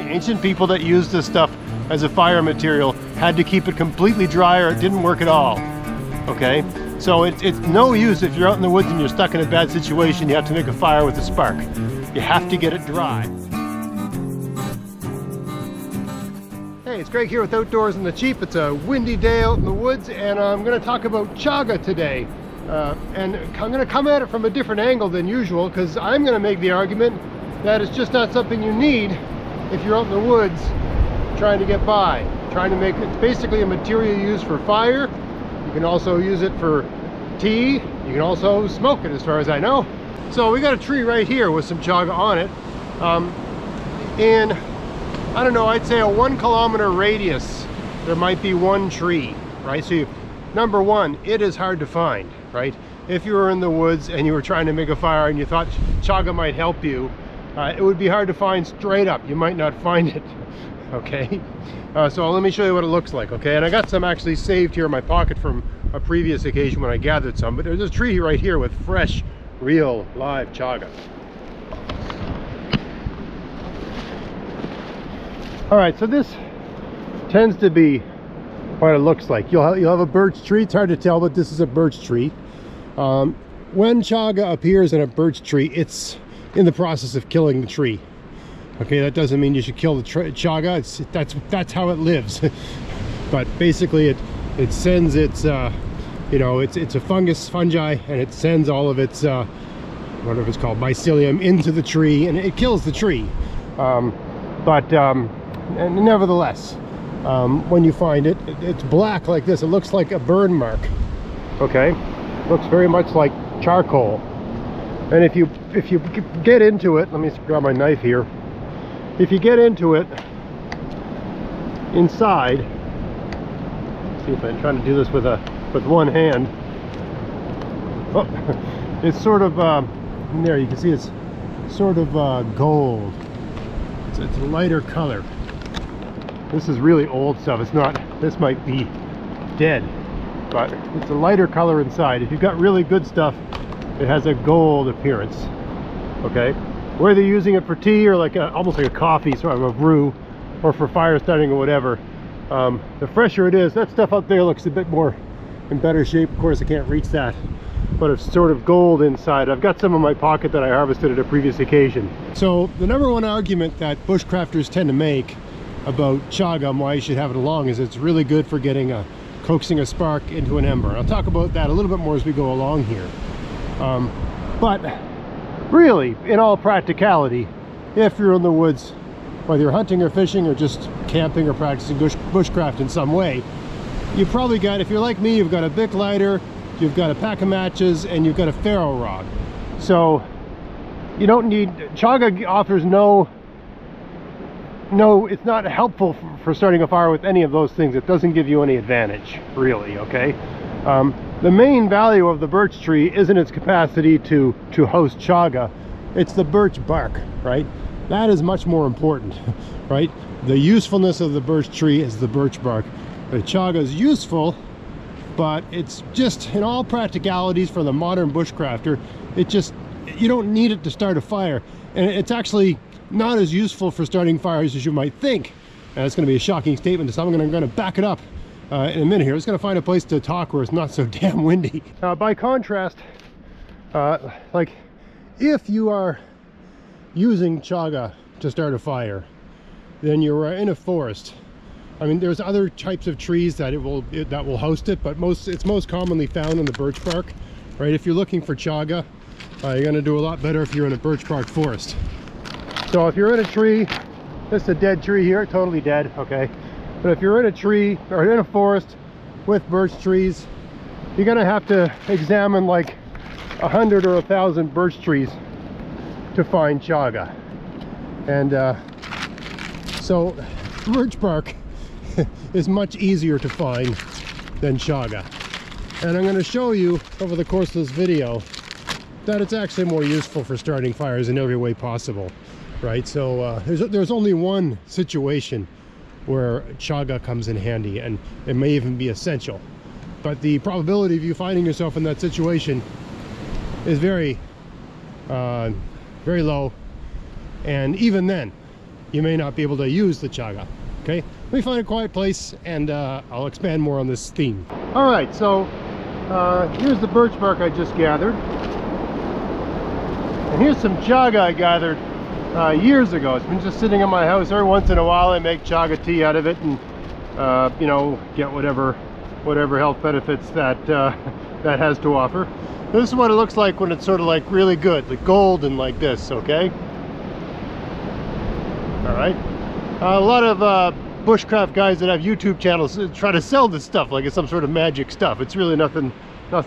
ancient people that used this stuff as a fire material had to keep it completely dry or it didn't work at all. Okay, so it's no use if you're out in the woods and you're stuck in a bad situation, you have to make a fire with a spark. You have to get it dry. Hey, it's Greg here with Outdoors in the Cheap. It's a windy day out in the woods, and I'm going to talk about chaga today. And I'm going to come at it from a different angle than usual, because I'm going to make the argument that it's just not something you need if you're out in the woods trying to get by. It's basically a material used for fire. You can also use it for tea. You can also smoke it, as far as I know. So we got a tree right here with some chaga on it. And I don't know, I'd say a 1 kilometer radius, there might be one tree, right? So number one, it is hard to find, right? If you were in the woods and you were trying to make a fire and you thought chaga might help you, it would be hard to find straight up. You might not find it, okay? So let me show you what it looks like, okay? And I got some actually saved here in my pocket from a previous occasion when I gathered some, but there's a tree right here with fresh, real, live chaga. All right, so this tends to be what it looks like. You'll have a birch tree. It's hard to tell, but this is a birch tree. When chaga appears in a birch tree, it's in the process of killing the tree. Okay, that doesn't mean you should kill the chaga. That's how it lives. But basically, it sends its you know, it's a fungi, and it sends all of its whatever it's called, mycelium, into the tree, and it kills the tree. And nevertheless, when you find it, it's black like this. It looks like a burn mark. Okay, looks very much like charcoal. And if you get into it, let me grab my knife here. If you get into it inside, see if I'm trying to do this with one hand. Oh, it's sort of there. You can see it's sort of gold. It's a lighter color. This is really old stuff. It's not. This might be dead, but it's a lighter color inside. If you've got really good stuff, it has a gold appearance. Okay. Whether you're using it for tea or like almost like a coffee, sort of a brew, or for fire starting or whatever, the fresher it is. That stuff out there looks a bit more in better shape. Of course, I can't reach that, but it's sort of gold inside. I've got some in my pocket that I harvested at a previous occasion. So the number one argument that bushcrafters tend to make about chaga and why you should have it along is it's really good for coaxing a spark into an ember. I'll talk about that a little bit more as we go along here. But really, in all practicality, if you're in the woods, whether you're hunting or fishing or just camping or practicing bushcraft in some way, you've probably got, if you're like me, you've got a Bic lighter, you've got a pack of matches, and you've got a ferro rod. So you don't need, chaga offers no, it's not helpful for starting a fire with any of those things. It doesn't give you any advantage, really, okay? The main value of the birch tree isn't its capacity to host chaga, it's the birch bark, right? That is much more important, right? The usefulness of the birch tree is the birch bark. The chaga is useful, but it's just, in all practicalities for the modern bushcrafter, you don't need it to start a fire. And it's actually not as useful for starting fires as you might think. And it's going to be a shocking statement, so I'm going to back it up in a minute here. I'm just going to find a place to talk where it's not so damn windy. By contrast, like if you are using chaga to start a fire, then you're in a forest. I mean, there's other types of trees that will host it, but it's most commonly found in the birch bark, right? If you're looking for chaga, you're going to do a lot better if you're in a birch bark forest. So if you're in a tree, this is a dead tree here, totally dead, okay? But if you're in a tree or in a forest with birch trees, you're going to have to examine like 100 or 1,000 birch trees to find chaga. And so birch bark is much easier to find than chaga. And I'm going to show you over the course of this video that it's actually more useful for starting fires in every way possible, right? So there's only one situation where chaga comes in handy, and it may even be essential, but the probability of you finding yourself in that situation is very very low. And even then, you may not be able to use the chaga. Okay, let me find a quiet place and I'll expand more on this theme. All right, so here's the birch bark I just gathered, and here's some chaga I gathered years ago. It's been just sitting in my house. Every once in a while I make chaga tea out of it, and you know, get whatever health benefits that that has to offer. This is what it looks like when it's sort of like really good, like golden like this. Okay, all right. A lot of bushcraft guys that have YouTube channels try to sell this stuff like it's some sort of magic stuff. It's really nothing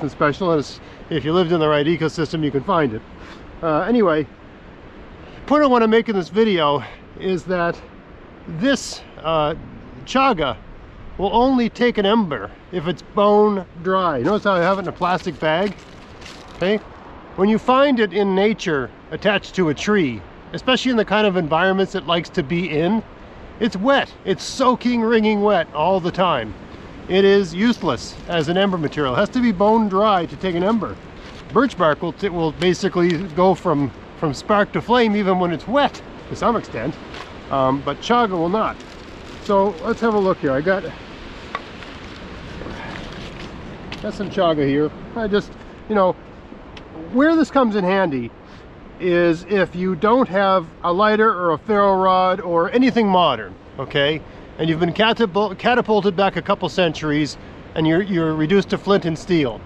special, and if you lived in the right ecosystem, you can find it. Anyway, the point I want to make in this video is that this chaga will only take an ember if it's bone dry. Notice how I have it in a plastic bag? Okay, when you find it in nature attached to a tree, especially in the kind of environments it likes to be in, it's wet. It's soaking, wringing wet all the time. It is useless as an ember material. It has to be bone dry to take an ember. Birch bark will basically go from spark to flame even when it's wet to some extent, but chaga will not. So let's have a look here. I got some chaga here. I just, you know, where this comes in handy is if you don't have a lighter or a ferro rod or anything modern, okay, and you've been catapulted back a couple centuries and you're reduced to flint and steel.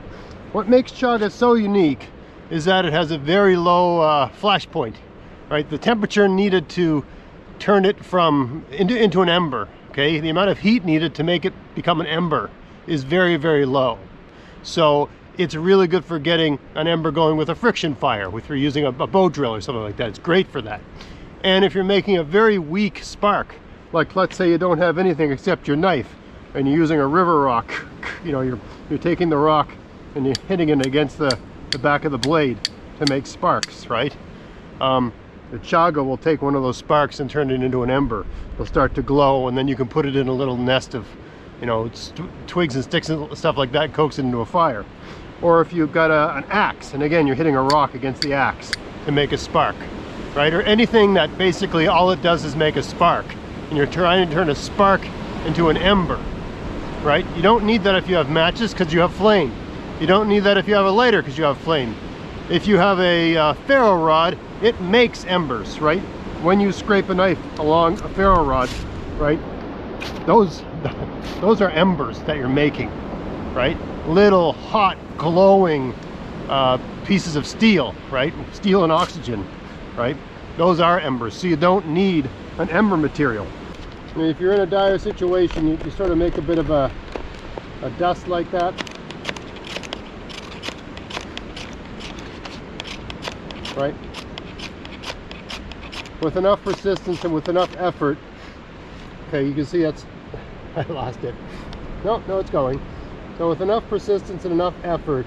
What makes chaga so unique is that it has a very low flash point, right? The temperature needed to turn it into an ember, okay, the amount of heat needed to make it become an ember is very, very low. So it's really good for getting an ember going with a friction fire, if you're using a bow drill or something like that. It's great for that. And if you're making a very weak spark, like let's say you don't have anything except your knife and you're using a river rock, you know, you're taking the rock and you're hitting it against the back of the blade to make sparks, right? The chaga will take one of those sparks and turn it into an ember. It'll start to glow, and then you can put it in a little nest of, you know, twigs and sticks and stuff like that, coax it into a fire. Or if you've got an axe, and again you're hitting a rock against the axe to make a spark, right? Or anything that basically all it does is make a spark, and you're trying to turn a spark into an ember, right? You don't need that if you have matches, because you have flame. You don't need that if you have a lighter, because you have flame. If you have a ferro rod, it makes embers, right? When you scrape a knife along a ferro rod, right, those are embers that you're making, right? Little hot glowing pieces of steel, right? Steel and oxygen, right? Those are embers. So you don't need an ember material. I mean, if you're in a dire situation, you sort of make a bit of a dust like that. Right? With enough persistence and with enough effort. Okay, you can see that's, I lost it. No, it's going. So with enough persistence and enough effort,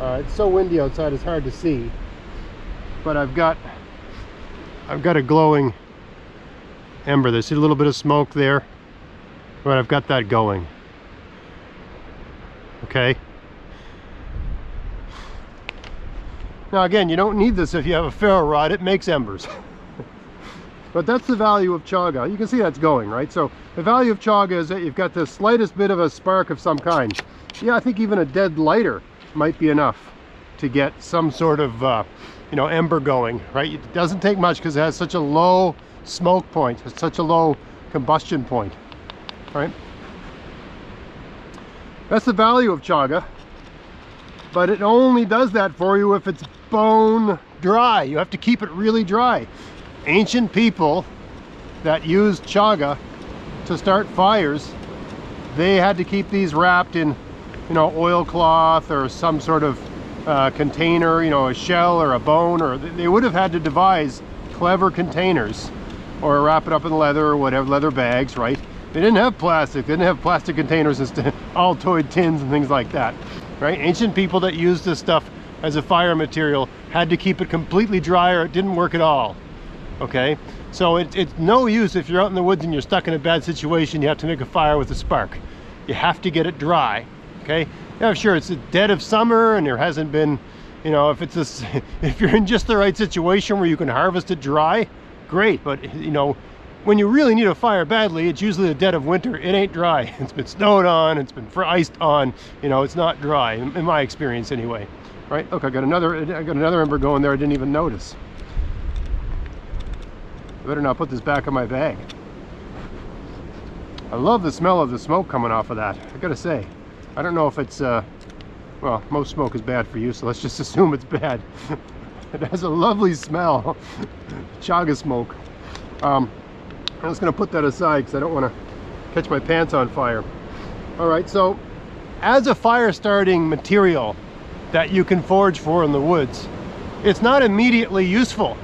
it's so windy outside it's hard to see, but I've got a glowing ember. There's a little bit of smoke there, but I've got that going. Okay. Now again, you don't need this if you have a ferro rod. It makes embers. But that's the value of chaga. You can see that's going, right? So the value of chaga is that you've got the slightest bit of a spark of some kind. Yeah, I think even a dead lighter might be enough to get some sort of, you know, ember going, right? It doesn't take much because it has such a low smoke point, it's such a low combustion point, right? That's the value of chaga, but it only does that for you if it's bone dry. You have to keep it really dry. Ancient people that used chaga to start fires, they had to keep these wrapped in, you know, oilcloth or some sort of container, you know, a shell or a bone, or they would have had to devise clever containers or wrap it up in leather or whatever, leather bags, right? They didn't have plastic. They didn't have plastic containers instead, Altoid tins and things like that, right? Ancient people that used this stuff as a fire material had to keep it completely dry or it didn't work at all. Okay, so it's no use if you're out in the woods and you're stuck in a bad situation. You have to make a fire with a spark. You have to get it dry. Okay, yeah, sure, it's the dead of summer and there hasn't been, you know, if you're in just the right situation where you can harvest it dry, great, but you know, when you really need a fire badly, it's usually the dead of winter. It ain't dry. It's been snowed on, it's been iced on, you know, it's not dry, in my experience anyway. Right? Look, I got another ember going there I didn't even notice. I better not put this back in my bag. I love the smell of the smoke coming off of that, I gotta say. I don't know if it's, well, most smoke is bad for you, so let's just assume it's bad. It has a lovely smell. Chaga smoke. I'm just gonna put that aside because I don't want to catch my pants on fire. All right, so as a fire starting material that you can forage for in the woods, it's not immediately useful,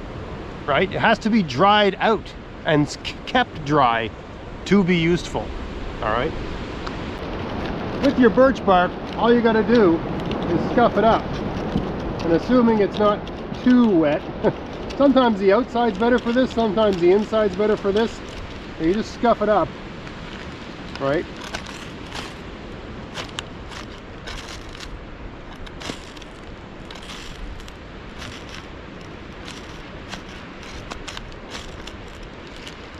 right? It has to be dried out and kept dry to be useful. All right, with your birch bark, all you got to do is scuff it up, and assuming it's not too wet, sometimes the outside's better for this, sometimes the inside's better for this, and you just scuff it up, right?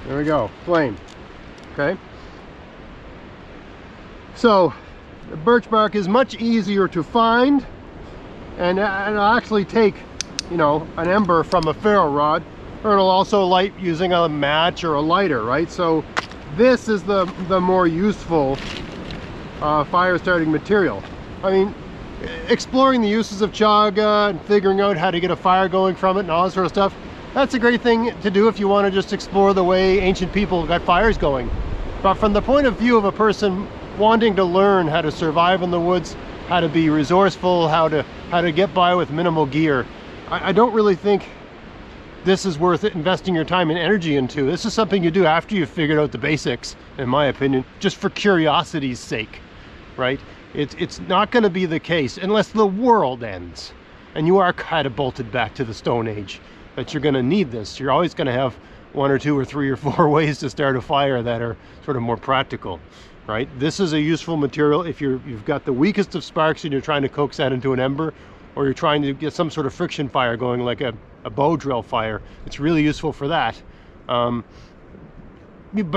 There we go, flame. Okay, so the birch bark is much easier to find, and it'll actually take, you know, an ember from a ferro rod, or it'll also light using a match or a lighter, right? So this is the more useful fire starting material. I mean, exploring the uses of chaga and figuring out how to get a fire going from it and all that sort of stuff, that's a great thing to do if you want to just explore the way ancient people got fires going. But from the point of view of a person wanting to learn how to survive in the woods, how to be resourceful, how to get by with minimal gear, I don't really think this is worth it investing your time and energy into. This is something you do after you've figured out the basics, in my opinion, just for curiosity's sake, right? It's not going to be the case unless the world ends and you are catapulted back to the Stone Age, that you're going to need this. You're always going to have 1 or 2 or 3 or 4 ways to start a fire that are sort of more practical, right? This is a useful material if you've got the weakest of sparks and you're trying to coax that into an ember, or you're trying to get some sort of friction fire going, like a bow drill fire. It's really useful for that. But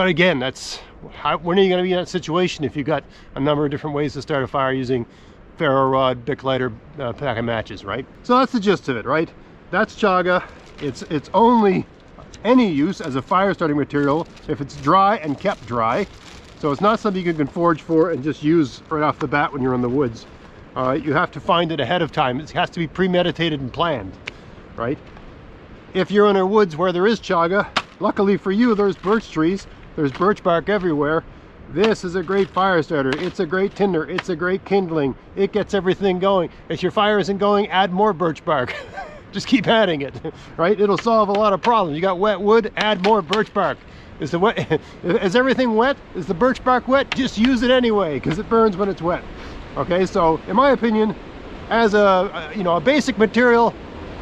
again, when are you going to be in that situation if you've got a number of different ways to start a fire using ferro rod, bic lighter, pack of matches, right? So that's the gist of it, right? That's chaga. It's only any use as a fire starting material if it's dry and kept dry. So it's not something you can forage for and just use right off the bat when you're in the woods. You have to find it ahead of time. It has to be premeditated and planned, right? If you're in a woods where there is chaga, luckily for you, there's birch trees, there's birch bark everywhere. This is a great fire starter. It's a great tinder. It's a great kindling. It gets everything going. If your fire isn't going, add more birch bark. Just keep adding it, right? It'll solve a lot of problems. You got wet wood, add more birch bark. Is everything wet? Is the birch bark wet? Just use it anyway, because it burns when it's wet. Okay, so in my opinion, as a basic material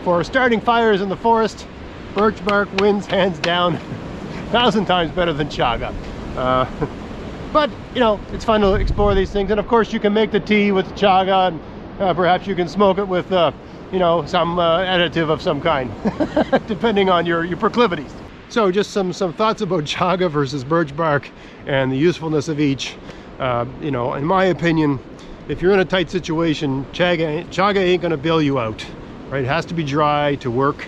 for starting fires in the forest, birch bark wins hands down. 1,000 times better than chaga. But you know, it's fun to explore these things, and of course you can make the tea with chaga, and perhaps you can smoke it with you know, some additive of some kind, depending on your proclivities. So just some thoughts about chaga versus birch bark and the usefulness of each. You know, in my opinion, if you're in a tight situation, chaga ain't gonna bail you out, right? It has to be dry to work.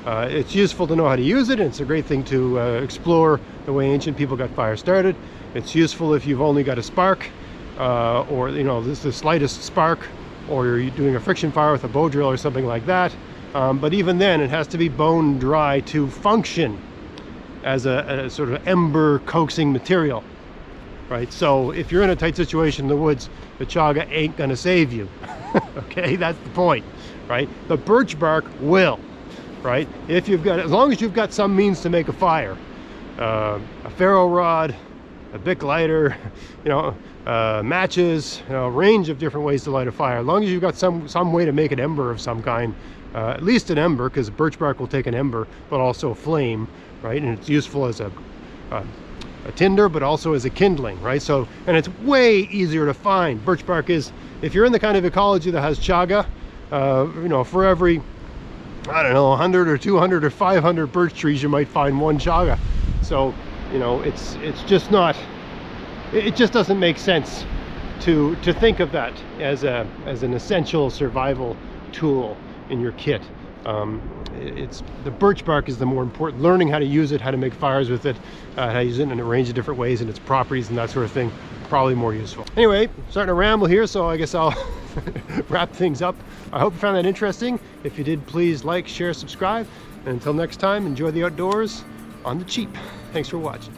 It's useful to know how to use it, and it's a great thing to explore the way ancient people got fire started. It's useful if you've only got a spark, or you know, this is the slightest spark, or you're doing a friction fire with a bow drill or something like that. But even then, it has to be bone dry to function as a sort of ember coaxing material, right? So if you're in a tight situation in the woods, the chaga ain't gonna save you. Okay, that's the point, right? The birch bark will, right? If you've got, as long as you've got some means to make a fire, a ferro rod, a bic lighter, you know, matches, you know, a range of different ways to light a fire. As long as you've got some way to make an ember of some kind, at least an ember, because birch bark will take an ember, but also a flame, right? And it's useful as a tinder, but also as a kindling, right? So, and it's way easier to find. Birch bark is, if you're in the kind of ecology that has chaga, you know, for every I don't know, 100 or 200 or 500 birch trees, you might find one chaga. So, you know, it's just not, it just doesn't make sense to think of that as an essential survival tool in your kit. It's the birch bark is the more important. Learning how to use it, how to make fires with it, how to use it in a range of different ways and its properties and that sort of thing, probably more useful. Anyway, starting to ramble here, so I guess I'll wrap things up. I hope you found that interesting. If you did, please like, share, subscribe, and until next time, enjoy the outdoors on the cheap. Thanks for watching.